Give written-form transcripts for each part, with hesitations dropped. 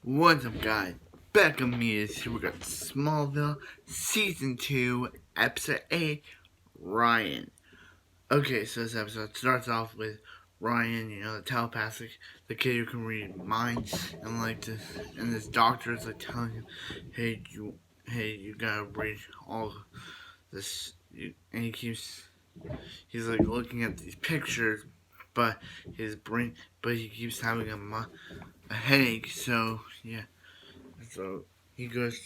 What's up, guys? Back on me is here. We got Smallville Season 2, Episode 8, Ryan. Okay, so this episode starts off with Ryan, the telepathic, the kid who can read minds, and this doctor is like telling him, hey, you gotta read all this, and he's like looking at these pictures, but he keeps having a headache, so yeah. So he goes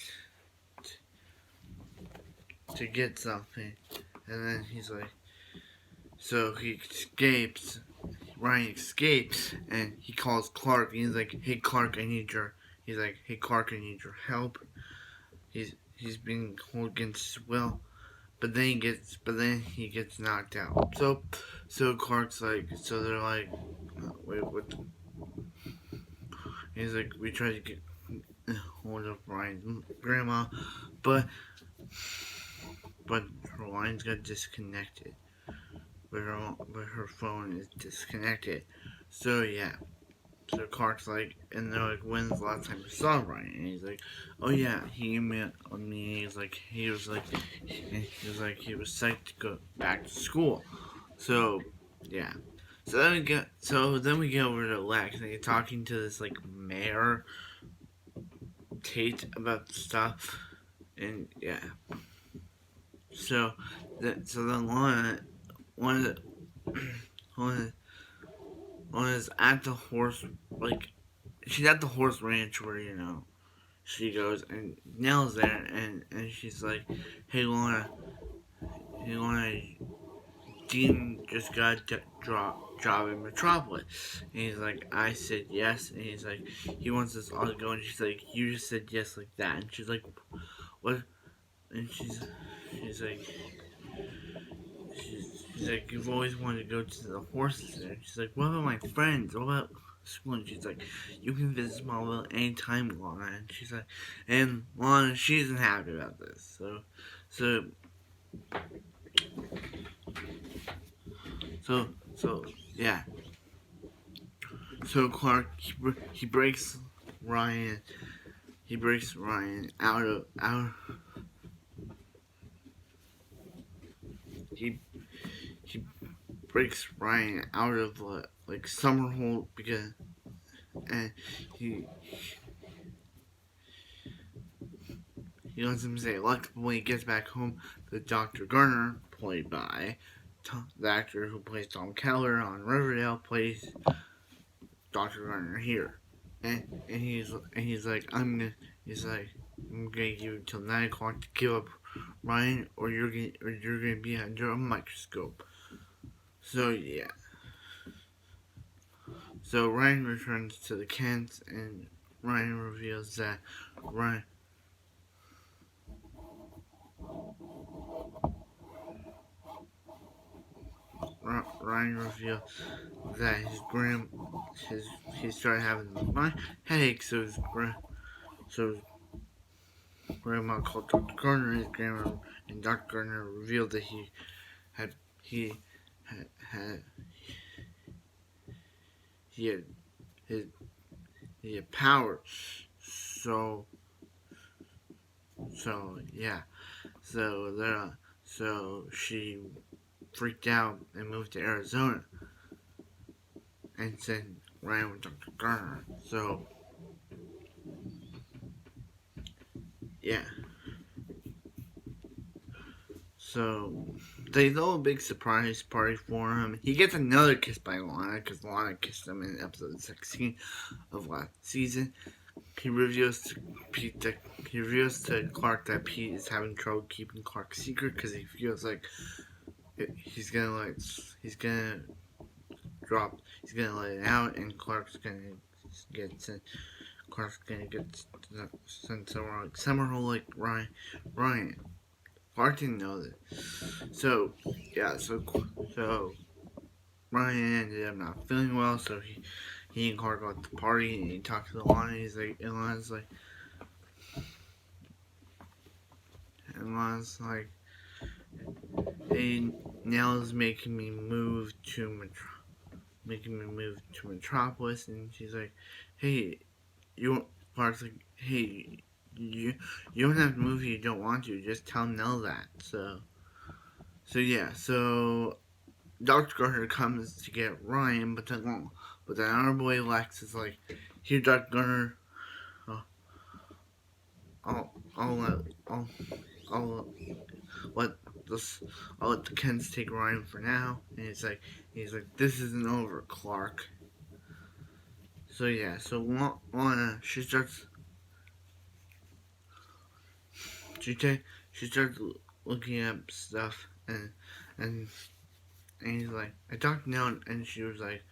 to get something, and then so he escapes. Ryan escapes, and he calls Clark, and he's like, "Hey Clark, I need your." He's like, "Hey Clark, I need your help." He's being held against his will, but then he gets knocked out. So Clark's like, so they're like, wait, what? He's like, we tried to get hold of Ryan's grandma, but her lines got disconnected. But her phone is disconnected. So yeah. So Clark's like, and they're like, when's the last time you saw Ryan? And he's like, oh yeah, he emailed me. He was psyched to go back to school. So yeah. So then we get over to Lex, and he's talking to this like mayor Tate about stuff, and yeah. So then Lana one is at the horse, like, she's at the horse ranch where, she goes, and Nell's there, and she's like, hey Lana, Dean just got a job in Metropolis. And he's like, I said yes, and he's like, he wants us all to go, and she's like, you just said yes like that, and she's like, what? And she's like, she's like, you've always wanted to go to the horses there. She's like, what about my friends? What about school? And she's like, you can visit Smallville anytime, Lana. And she's like, and Lana, she isn't happy about this. So yeah. So Clark, he breaks Ryan. He breaks Ryan out of. He breaks Ryan out of like summerholt, because and he lets him say luck. When he gets back home, the Dr. Garner, played by the actor who plays Tom Keller on Riverdale, plays Dr. Garner here, and he's like, I'm gonna give you until 9 o'clock to give up Ryan, or you're gonna be under a microscope. So yeah. So Ryan returns to the Kents, and Ryan reveals that Ryan revealed that he started having headaches. So his grandma called Dr. Gardner. His grandma and Dr. Gardner revealed that he had powers. So yeah. So she freaked out and moved to Arizona, and said Ryan with Dr. Garner. So yeah. So they throw a big surprise party for him. He gets another kiss by Lana, because Lana kissed him in episode 16 of last season. He reveals to Clark that Pete is having trouble keeping Clark's secret, because he feels like he's gonna let it out, and Clark's gonna get sent somewhere like Summerholt, like Ryan. Clark didn't know this. So yeah, so Ryan ended up not feeling well, so he and Clark go at the party, and he talks to Lana. And Lana's like, hey, Nell's making me move to Metropolis, and she's like, hey, you Clark's like, hey, you don't have to move if you don't want to. Just tell Nell that. So Dr. Gardner comes to get Ryan, but then our boy Lex is like, here, Dr. Gardner, uh, I'll I'll let this I'll let the Kents take Ryan for now. And he's like, this isn't over, Clark. So Lana, she she starts looking up stuff, and and he's like, I talked now, and she was like,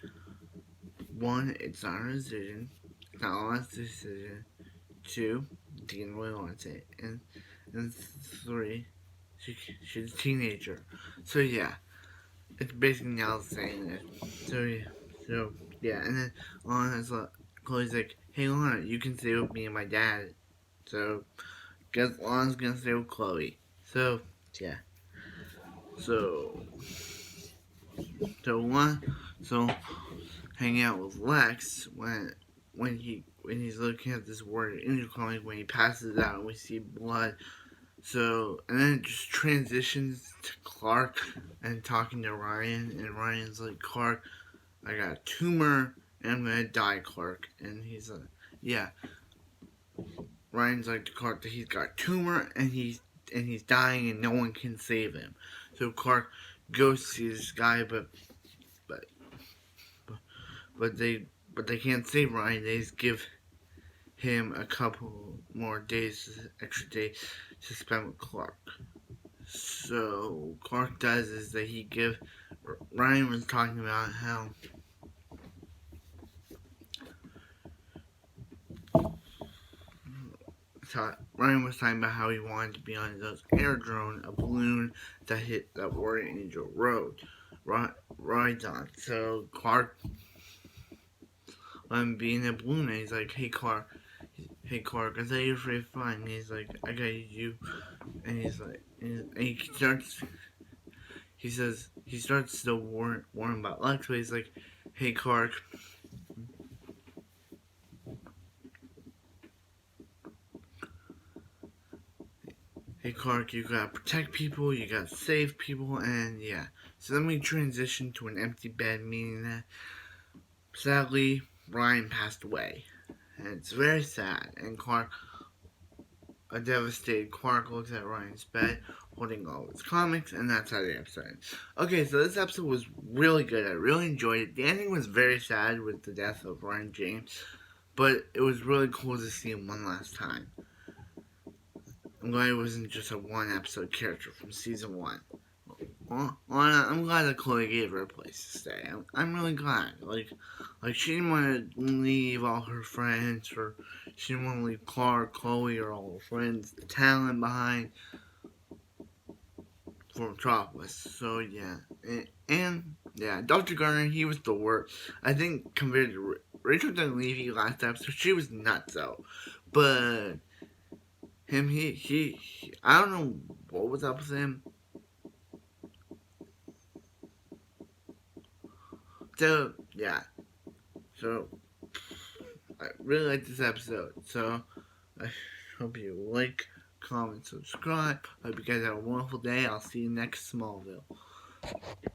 one, it's not her decision, it's not Lana's decision. Two, she didn't really want to say it, and three, she's a teenager. So yeah, it's basically now saying it. So yeah, and then Lana's like, Chloe's like, hey Lana, you can stay with me and my dad. So guess Lana's gonna stay with Chloe. So yeah, so so one so hanging out with Lex when he's looking at this word angel comic when he passes out and we see blood. So and then it just transitions to Clark and talking to Ryan, and Ryan's like, Clark, I got a tumor and I'm gonna die, Clark. And he's like, yeah. Ryan's like to Clark that he's got a tumor and he's dying and no one can save him. So Clark goes to see this guy, but but they but they can't save Ryan. They just give him a couple more days, extra days to spend with Clark. So Clark does is that he give Ryan was talking about how Ryan was talking about how he wanted to be on his air drone, a balloon that Warrior Angel rides on. So Clark let him be in a balloon, and he's like, hey Clark, I thought you were pretty fine. And he's like, I got you, and he's like, and he starts still warn about Lex, but he's like, hey Clark, you gotta protect people, you gotta save people, and yeah. So then we transition to an empty bed, meaning that sadly Ryan passed away, and it's very sad. And Clark, a devastated Clark, looks at Ryan's bed, holding all his comics, and that's how the episode ends. Okay, so this episode was really good. I really enjoyed it. The ending was very sad with the death of Ryan James, but it was really cool to see him one last time. I'm glad it wasn't just a one episode character from season one. Well, I'm glad that Chloe gave her a place to stay. I'm really glad. Like she didn't want to leave all her friends, or she didn't want to leave Clark, Chloe, or all her friends, the talent behind for Metropolis. So yeah, and yeah, Dr. Gardner, he was the worst. I think compared to Rachel Dunleavy last episode, she was nuts though, but him, he I don't know what was up with him. So yeah, so I really like this episode. So I hope you like, comment, subscribe. Hope you guys have a wonderful day. I'll see you next Smallville.